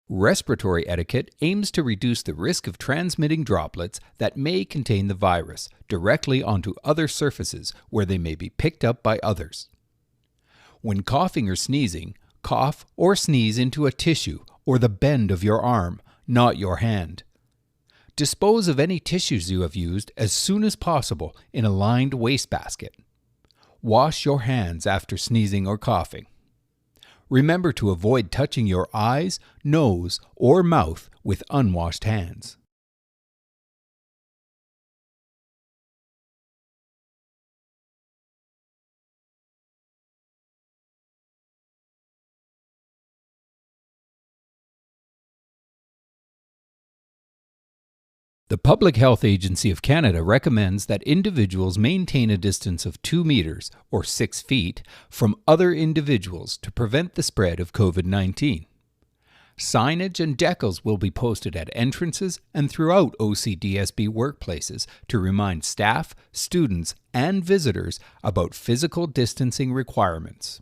Respiratory etiquette aims to reduce the risk of transmitting droplets that may contain the virus directly onto other surfaces where they may be picked up by others. When coughing or sneezing, cough or sneeze into a tissue or the bend of your arm, not your hand. Dispose of any tissues you have used as soon as possible in a lined wastebasket. Wash your hands after sneezing or coughing. Remember to avoid touching your eyes, nose, or mouth with unwashed hands. The Public Health Agency of Canada recommends that individuals maintain a distance of 2 meters, or 6 feet, from other individuals to prevent the spread of COVID-19. Signage and decals will be posted at entrances and throughout OCDSB workplaces to remind staff, students, and visitors about physical distancing requirements.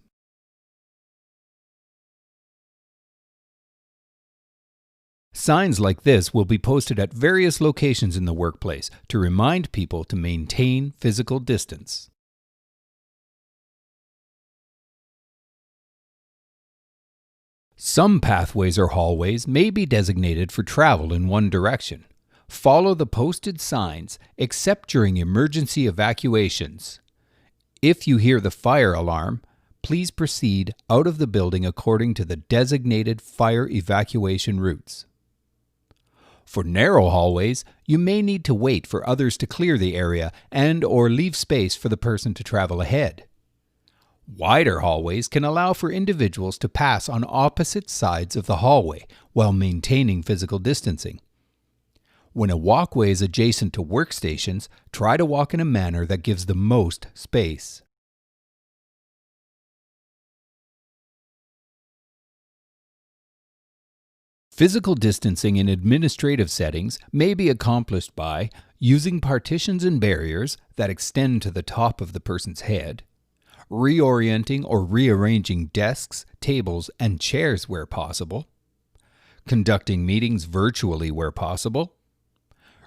Signs like this will be posted at various locations in the workplace to remind people to maintain physical distance. Some pathways or hallways may be designated for travel in one direction. Follow the posted signs except during emergency evacuations. If you hear the fire alarm, please proceed out of the building according to the designated fire evacuation routes. For narrow hallways, you may need to wait for others to clear the area and/or leave space for the person to travel ahead. Wider hallways can allow for individuals to pass on opposite sides of the hallway while maintaining physical distancing. When a walkway is adjacent to workstations, try to walk in a manner that gives the most space. Physical distancing in administrative settings may be accomplished by using partitions and barriers that extend to the top of the person's head, reorienting or rearranging desks, tables, and chairs where possible, conducting meetings virtually where possible,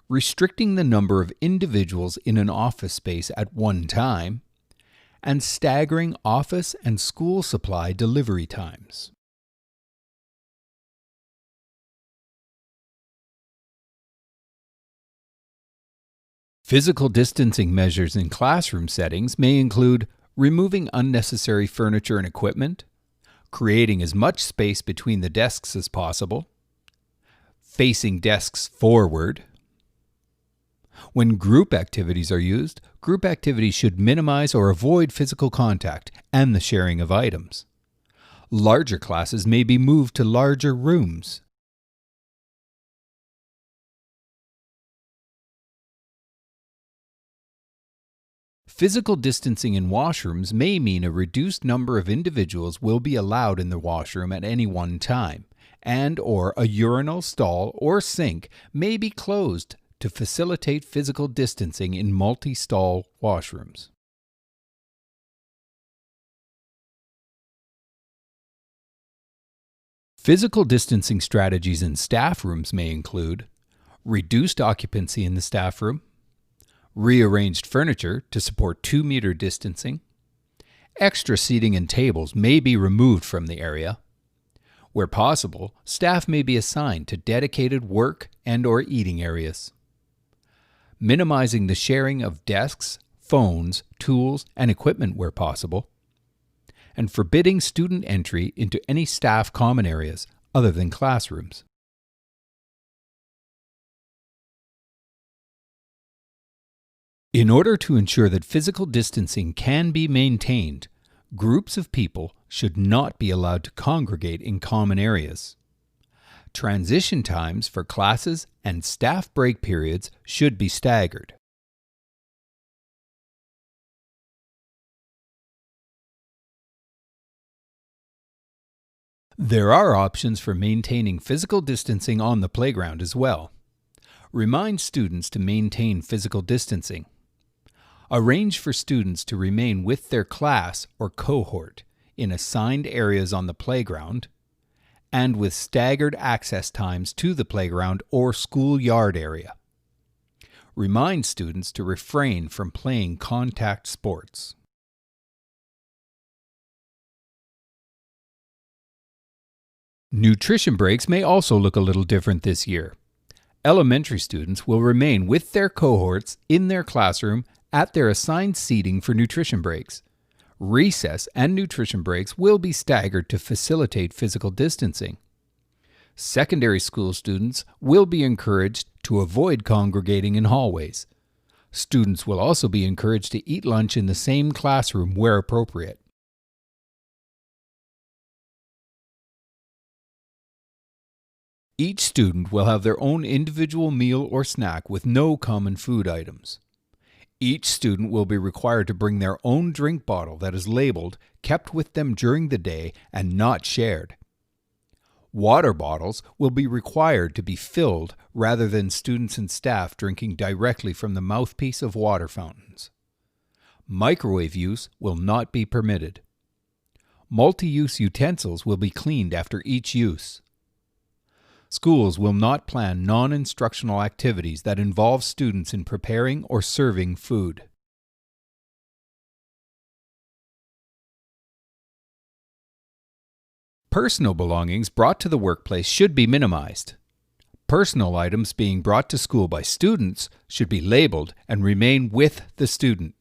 restricting the number of individuals in an office space at one time, and staggering office and school supply delivery times. Physical distancing measures in classroom settings may include removing unnecessary furniture and equipment, creating as much space between the desks as possible, facing desks forward. When group activities are used, group activities should minimize or avoid physical contact and the sharing of items. Larger classes may be moved to larger rooms. Physical distancing in washrooms may mean a reduced number of individuals will be allowed in the washroom at any one time, and/or a urinal, stall, or sink may be closed to facilitate physical distancing in multi-stall washrooms. Physical distancing strategies in staff rooms may include reduced occupancy in the staff room, rearranged furniture to support 2-meter distancing. Extra seating and tables may be removed from the area. Where possible, staff may be assigned to dedicated work and/or eating areas. Minimizing the sharing of desks, phones, tools, and equipment where possible. And forbidding student entry into any staff common areas other than classrooms. In order to ensure that physical distancing can be maintained, groups of people should not be allowed to congregate in common areas. Transition times for classes and staff break periods should be staggered. There are options for maintaining physical distancing on the playground as well. Remind students to maintain physical distancing. Arrange for students to remain with their class or cohort in assigned areas on the playground, and with staggered access times to the playground or schoolyard area. Remind students to refrain from playing contact sports. Nutrition breaks may also look a little different this year. Elementary students will remain with their cohorts in their classroom at their assigned seating for nutrition breaks. Recess and nutrition breaks will be staggered to facilitate physical distancing. Secondary school students will be encouraged to avoid congregating in hallways. Students will also be encouraged to eat lunch in the same classroom where appropriate. Each student will have their own individual meal or snack with no common food items. Each student will be required to bring their own drink bottle that is labeled, kept with them during the day, and not shared. Water bottles will be required to be filled rather than students and staff drinking directly from the mouthpiece of water fountains. Microwave use will not be permitted. Multi-use utensils will be cleaned after each use. Schools will not plan non-instructional activities that involve students in preparing or serving food. Personal belongings brought to the workplace should be minimized. Personal items being brought to school by students should be labeled and remain with the student.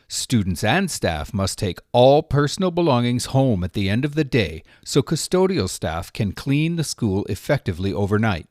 Students and staff must take all personal belongings home at the end of the day so custodial staff can clean the school effectively overnight.